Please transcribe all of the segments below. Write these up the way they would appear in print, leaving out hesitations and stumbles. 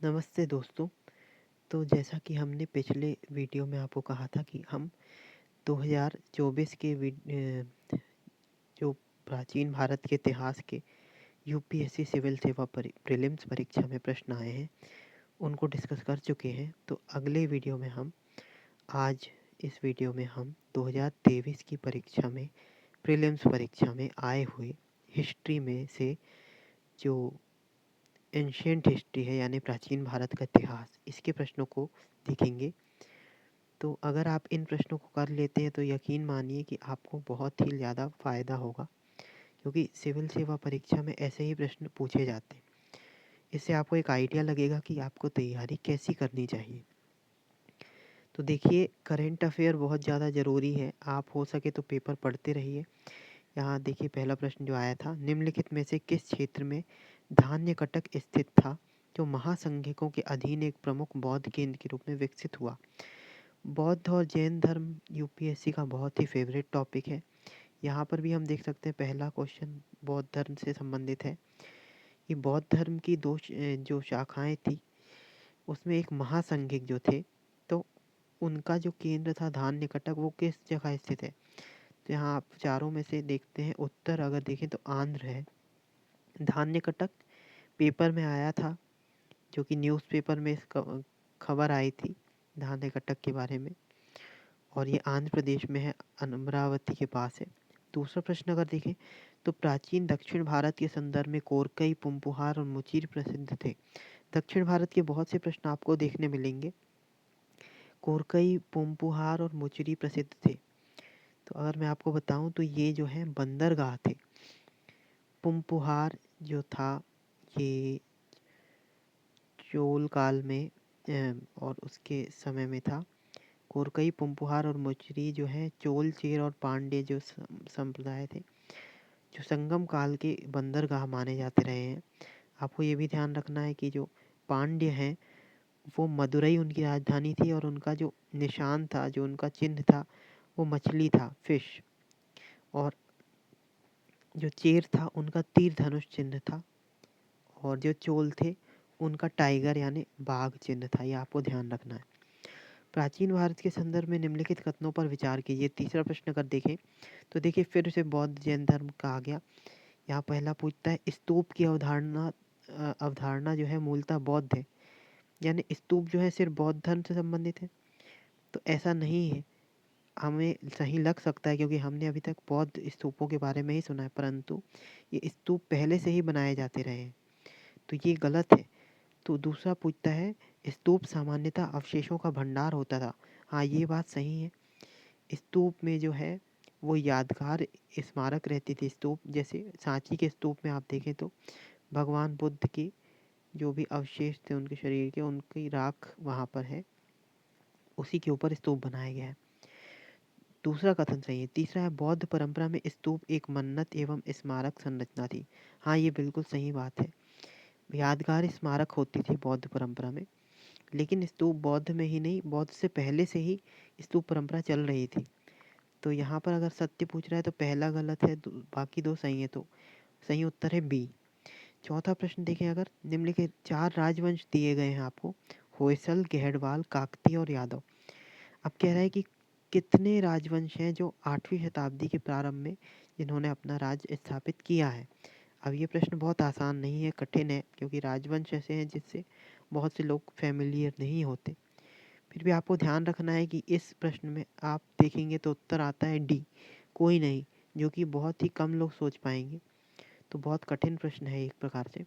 नमस्ते दोस्तों। तो जैसा कि हमने पिछले वीडियो में आपको कहा था कि हम 2024 के जो प्राचीन भारत के इतिहास के यूपीएससी सिविल सेवा प्रीलिम्स परीक्षा में प्रश्न आए हैं उनको डिस्कस कर चुके हैं। तो अगले वीडियो में हम आज इस वीडियो में हम 2023 की परीक्षा में प्रीलिम्स परीक्षा में आए हुए हिस्ट्री में से जो एंशियंट हिस्ट्री है यानी प्राचीन भारत का इतिहास, इसके प्रश्नों को देखेंगे। तो अगर आप इन प्रश्नों को कर लेते हैं तो यकीन मानिए कि आपको बहुत ही ज़्यादा फ़ायदा होगा, क्योंकि सिविल सेवा परीक्षा में ऐसे ही प्रश्न पूछे जाते हैं। इससे आपको एक आइडिया लगेगा कि आपको तैयारी कैसी करनी चाहिए। तो देखिए, करंट अफेयर बहुत ज़्यादा ज़रूरी है। आप हो सके तो पेपर पढ़ते रहिए। यहाँ देखिए, पहला प्रश्न जो आया था, निम्नलिखित में से किस क्षेत्र में धान्य कटक स्थित था जो महासंघिकों के अधीन एक प्रमुख बौद्ध केंद्र के रूप में विकसित हुआ। बौद्ध और जैन धर्म यूपीएससी का बहुत ही फेवरेट टॉपिक है। यहाँ पर भी हम देख सकते हैं, पहला क्वेश्चन बौद्ध धर्म से संबंधित है। ये बौद्ध धर्म की जो शाखाएं थी उसमें एक महासंघिक जो थे, तो उनका जो केंद्र था धान्य कटक, वो किस जगह स्थित है। तो यहाँ आप चारों में से देखते हैं, उत्तर अगर देखें तो आंध्र है। धान्य कटक पेपर में आया था, जो कि न्यूज़पेपर में खबर आई थी धान्य कटक के बारे में, और ये आंध्र प्रदेश में है, अमरावती के पास है। दूसरा प्रश्न अगर देखें तो प्राचीन दक्षिण भारत के संदर्भ में कोरकई, पुम्पुहार और मुचिर प्रसिद्ध थे। दक्षिण भारत के बहुत से प्रश्न आपको देखने मिलेंगे। कोरकई, पुम्पुहार और मुचिरी प्रसिद्ध थे। तो अगर मैं आपको बताऊं तो ये जो है बंदरगाह थे। पुम्पुहार जो था ये चोल काल में और उसके समय में था। कोरकई, पुम्पुहार और मुचरी जो है चोल, चेर और पांड्य जो संप्रदाय थे, जो संगम काल के बंदरगाह माने जाते रहे हैं। आपको ये भी ध्यान रखना है कि जो पांड्य हैं वो मदुरई उनकी राजधानी थी, और उनका जो निशान था, जो उनका चिन्ह था, वो मछली था, फिश। और जो चेर था उनका तीर धनुष चिन्ह था, और जो चोल थे उनका टाइगर यानी बाघ चिन्ह था। ये आपको ध्यान रखना है। प्राचीन भारत के संदर्भ में निम्नलिखित कथनों पर विचार कीजिए। तीसरा प्रश्न अगर देखें तो देखिए, फिर से बौद्ध जैन धर्म का आ गया। यहाँ पहला पूछता है, स्तूप की अवधारणा जो है मूलतः बौद्ध है, यानी स्तूप जो है सिर्फ बौद्ध धर्म से संबंधित है। तो ऐसा नहीं है। हमें सही लग सकता है क्योंकि हमने अभी तक बौद्ध स्तूपों के बारे में ही सुना है, परंतु ये स्तूप पहले से ही बनाए जाते रहे हैं, तो ये गलत है। तो दूसरा पूछता है, स्तूप सामान्यतः अवशेषों का भंडार होता था। हाँ, ये बात सही है। स्तूप में जो है वो यादगार स्मारक रहती थी। स्तूप जैसे सांची के स्तूप में आप देखें तो भगवान बुद्ध के जो भी अवशेष थे उनके शरीर के, उनकी राख वहाँ पर है, उसी के ऊपर स्तूप बनाया गया है। दूसरा कथन सही है। तीसरा है, बौद्ध परंपरा में स्तूप एक मन्नत एवं स्मारक संरचना थी। हाँ, ये बिल्कुल सही बात है। यादगार स्मारक होती थी बौद्ध परंपरा में, लेकिन स्तूप बौद्ध में ही नहीं, बौद्ध से पहले से ही स्तूप परंपरा चल रही थी। तो यहाँ पर अगर सत्य पूछ रहा है तो पहला गलत है, बाकी दो सही है। तो सही उत्तर है बी। चौथा प्रश्न देखें, अगर निम्नलिखित चार राजवंश दिए गए हैं आपको, होयसल, गहरवाल, काकती और यादव। अब कह रहा है कि कितने राजवंश हैं जो 8वीं शताब्दी के प्रारंभ में जिन्होंने अपना राज स्थापित किया है। अब ये प्रश्न बहुत आसान नहीं है, कठिन है, क्योंकि राजवंश ऐसे हैं जिससे बहुत से लोग फैमिलियर नहीं होते। फिर भी आपको ध्यान रखना है कि इस प्रश्न में आप देखेंगे तो उत्तर आता है डी, कोई नहीं, जो कि बहुत ही कम लोग सोच पाएंगे। तो बहुत कठिन प्रश्न है एक प्रकार से।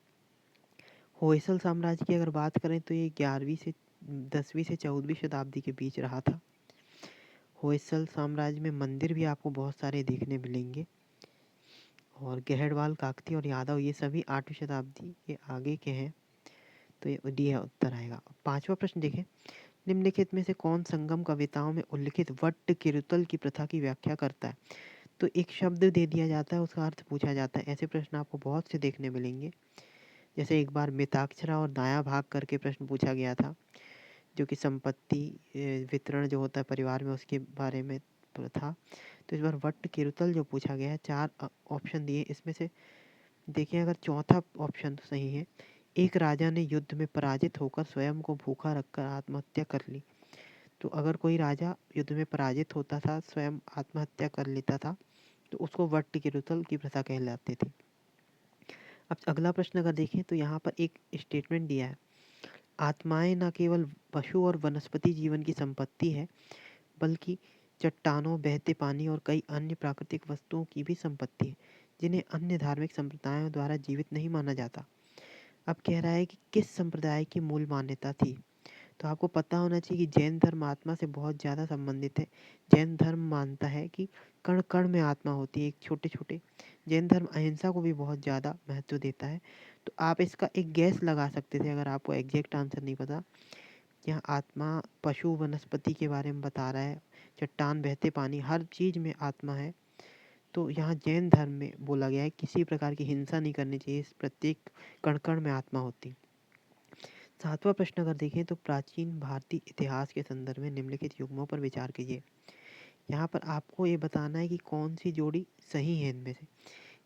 होयसल साम्राज्य की अगर बात करें तो ये 11वीं से 10वीं से 14वीं शताब्दी के बीच रहा था। होयसल साम्राज्य में मंदिर भी आपको बहुत सारे देखने मिलेंगे। और गहरवाल, काकती और यादव ये सभी 8वीं शताब्दी के आगे के हैं। तो ये डी है उत्तर आएगा। पांचवा प्रश्न देखें, निम्नलिखित में से कौन संगम कविताओं में उल्लिखित वट्ट किरुतल की प्रथा की व्याख्या करता है। तो एक शब्द दे दिया जाता है, उसका अर्थ पूछा जाता है। ऐसे प्रश्न आपको बहुत से देखने मिलेंगे। जैसे एक बार मिताक्षरा और दाया भाग करके प्रश्न पूछा गया था, जो कि संपत्ति वितरण जो होता है परिवार में, उसके बारे में था। तो इस बार वट्ट किरुतल जो पूछा गया है, चार ऑप्शन दिए, इसमें से देखिए अगर चौथा ऑप्शन तो सही है, एक राजा ने युद्ध में पराजित होकर स्वयं को भूखा रखकर आत्महत्या कर ली। तो अगर कोई राजा युद्ध में पराजित होता था, स्वयं आत्महत्या कर लेता था, तो उसको वट्टकिरुथल की प्रथा कहलाती थी। अब अगला प्रश्न अगर देखें तो यहाँ पर एक स्टेटमेंट दिया है, आत्माएं न केवल पशु और वनस्पति जीवन की संपत्ति है, बल्कि चट्टानों, बहते पानी और कई अन्य प्राकृतिक वस्तुओं की भी संपत्ति है, जिन्हें अन्य धार्मिक संप्रदायों द्वारा जीवित नहीं माना जाता। अब कह रहा है कि किस संप्रदाय की मूल मान्यता थी। तो आपको पता होना चाहिए कि जैन धर्म आत्मा से बहुत ज़्यादा संबंधित है। जैन धर्म मानता है कि कण कण में आत्मा होती है, एक छोटे छोटे। जैन धर्म अहिंसा को भी बहुत ज़्यादा महत्व देता है। तो आप इसका एक गैस लगा सकते थे अगर आपको एग्जैक्ट आंसर नहीं पता। यहाँ आत्मा पशु वनस्पति के बारे में बता रहा है, चट्टान, बहते पानी, हर चीज़ में आत्मा है। तो यहाँ जैन धर्म में बोला गया है किसी प्रकार की हिंसा नहीं करनी चाहिए, इस प्रत्येक कण कण में आत्मा होती। सातवां प्रश्न अगर देखें तो प्राचीन भारतीय इतिहास के संदर्भ में निम्नलिखित युग्मों पर विचार कीजिए। यहाँ पर आपको ये बताना है कि कौन सी जोड़ी सही है इनमें से।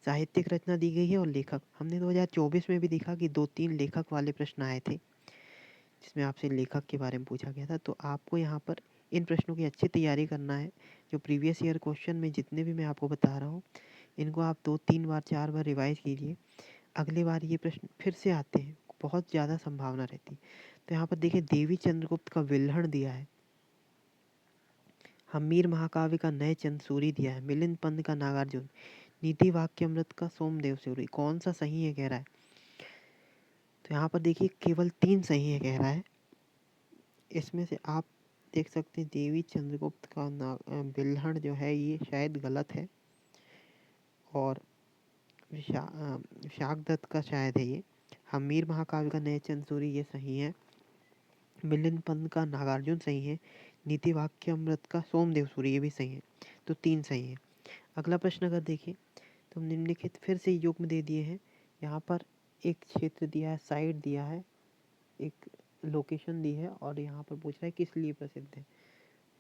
साहित्यिक रचना दी गई है और लेखक, हमने 2024 में भी देखा कि 2-3 लेखक वाले प्रश्न आए थे जिसमें आपसे लेखक के बारे में पूछा गया था। तो आपको यहाँ पर इन प्रश्नों की अच्छी तैयारी करना है। जो प्रीवियस ईयर क्वेश्चन में जितने भी मैं आपको बता रहा हूँ, इनको आप 2-3 बार 4 बार रिवाइज कीजिए। अगली बार ये प्रश्न फिर से आते हैं, बहुत ज़्यादा संभावना रहती है। तो यहाँ पर देखिए, देवी चंद्रगुप्त का विल्हण दिया है, हम्मीर महाकाव्य का नए चंद सूरी दिया है, मिलिंद पंत का नागार्जुन, नीति वाक्यामृत का सोमदेव सूरी। कौन सा सही है कह रहा है। तो यहाँ पर देखिए केवल 3 सही है कह रहा है। इसमें से आप देख सकते हैं देवी चंद्रगुप्त का विल्हण जो है ये शायद गलत है, और शाकदत्त का शायद है ये। हम्मीर महाकाव्य का नए चंद सूरी ये सही है, मिलिंद पंत का नागार्जुन सही है, नीति वाक्यामृत का सोमदेव सूरी ये भी सही है। तो 3 सही है। अगला प्रश्न अगर देखें तो निम्नलिखित फिर से युग्म दे दिए हैं। यहाँ पर एक क्षेत्र दिया है, साइट दिया है, एक लोकेशन दी है, और यहाँ पर पूछ रहा है किस लिए प्रसिद्ध है।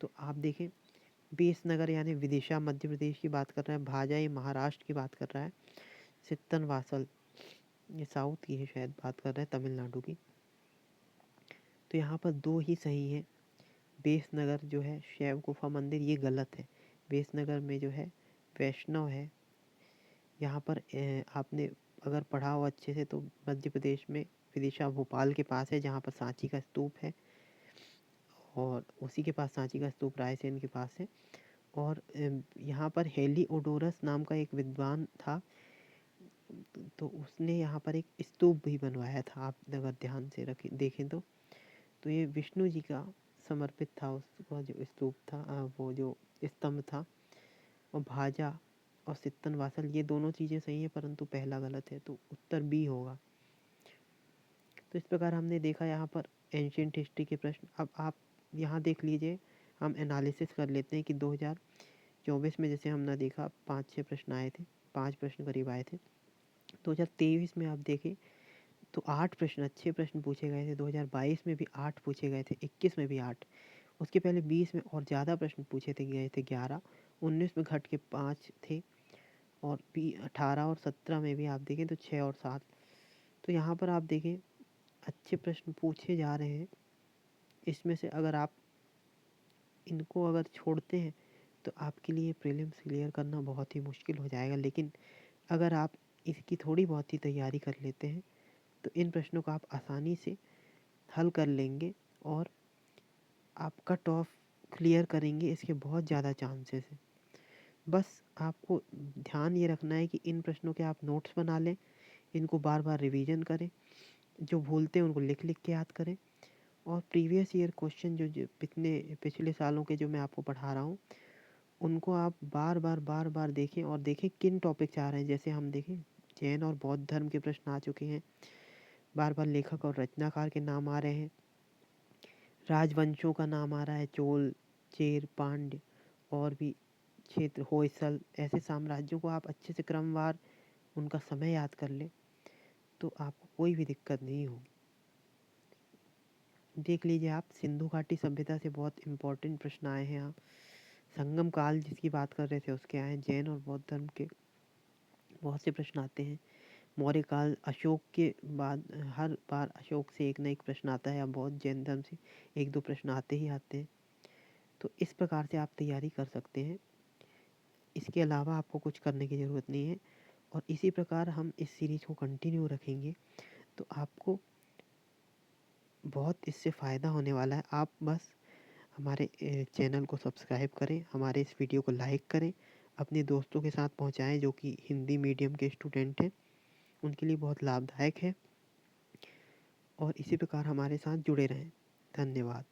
तो आप देखें, बेसनगर यानी विदिशा मध्य प्रदेश की बात कर रहा है, भाजा ये महाराष्ट्र की बात कर रहा है, सित्तनवासल ये साउथ की है शायद बात कर रहा है, तमिलनाडु की। तो यहाँ पर 2 ही सही है। बेसनगर जो है शैव गुफा मंदिर ये गलत है। बेसनगर में जो है वैष्णव है। यहाँ पर आपने अगर पढ़ा हो अच्छे से तो मध्य प्रदेश में विदिशा भोपाल के पास है, जहाँ पर सांची का स्तूप है, और उसी के पास सांची का स्तूप रायसेन के पास है। और यहाँ पर हेलिओडोरस नाम का एक विद्वान था, तो उसने यहाँ पर एक स्तूप भी बनवाया था। आप अगर ध्यान से रखें देखें तो ये विष्णु जी का समर्पित था, उसका जो स्तूप था, वो जो स्तंभ था। और भाजा और सित्तनवासल ये दोनों चीज़ें सही है, परंतु पहला गलत है, तो उत्तर बी होगा। तो इस प्रकार हमने देखा यहाँ पर एंशियंट हिस्ट्री के प्रश्न। अब आप यहाँ देख लीजिए, हम एनालिसिस कर लेते हैं कि 2024 में जैसे हमने देखा 5-6 प्रश्न आए थे, 5 प्रश्न करीब आए थे। 2023 में आप देखें तो 8 प्रश्न, अच्छे प्रश्न पूछे गए थे। 2022 में भी 8 पूछे गए थे, 21 में भी 8, उसके पहले 20 में और ज़्यादा प्रश्न पूछे थे गए थे 11, 19 में घट के 5 थे, और 18 और 17 में भी आप देखें तो 6 और 7। तो यहाँ पर आप देखें अच्छे प्रश्न पूछे जा रहे हैं। इसमें से अगर आप इनको अगर छोड़ते हैं तो आपके लिए प्रीलिम्स क्लियर करना बहुत ही मुश्किल हो जाएगा। लेकिन अगर आप इसकी थोड़ी बहुत ही तैयारी कर लेते हैं तो इन प्रश्नों को आप आसानी से हल कर लेंगे, और आप कट ऑफ क्लियर करेंगे, इसके बहुत ज़्यादा चांसेस हैं। बस आपको ध्यान ये रखना है कि इन प्रश्नों के आप नोट्स बना लें, इनको बार बार रिवीजन करें, जो भूलते हैं उनको लिख लिख के याद करें, और प्रीवियस ईयर क्वेश्चन जो पिछले सालों के जो मैं आपको पढ़ा रहा हूँ उनको आप बार बार देखें, और देखें किन टॉपिक्स आ रहे हैं। जैसे हम देखें जैन और बौद्ध धर्म के प्रश्न आ चुके हैं, बार बार लेखक और रचनाकार के नाम आ रहे हैं, राजवंशों का नाम आ रहा है, चोल, चेर, पांड्य, और भी क्षेत्र, होयसल, ऐसे साम्राज्यों को आप अच्छे से क्रमवार उनका समय याद कर लें तो आपको कोई भी दिक्कत नहीं होगी। देख लीजिए आप, सिंधु घाटी सभ्यता से बहुत इम्पोर्टेंट प्रश्न आए हैं। आप संगम काल जिसकी बात कर रहे थे उसके आए हैं, जैन और बौद्ध धर्म के बहुत से प्रश्न आते हैं। मौर्य काल, अशोक के बाद हर बार अशोक से एक ना एक प्रश्न आता है, या बहुत जैन धर्म से 1-2 प्रश्न आते ही आते हैं। तो इस प्रकार से आप तैयारी कर सकते हैं। इसके अलावा आपको कुछ करने की ज़रूरत नहीं है, और इसी प्रकार हम इस सीरीज़ को कंटिन्यू रखेंगे, तो आपको बहुत इससे फ़ायदा होने वाला है। आप बस हमारे चैनल को सब्सक्राइब करें, हमारे इस वीडियो को लाइक करें, अपने दोस्तों के साथ पहुंचाएं जो कि हिंदी मीडियम के स्टूडेंट हैं, उनके लिए बहुत लाभदायक है, और इसी प्रकार हमारे साथ जुड़े रहें। धन्यवाद।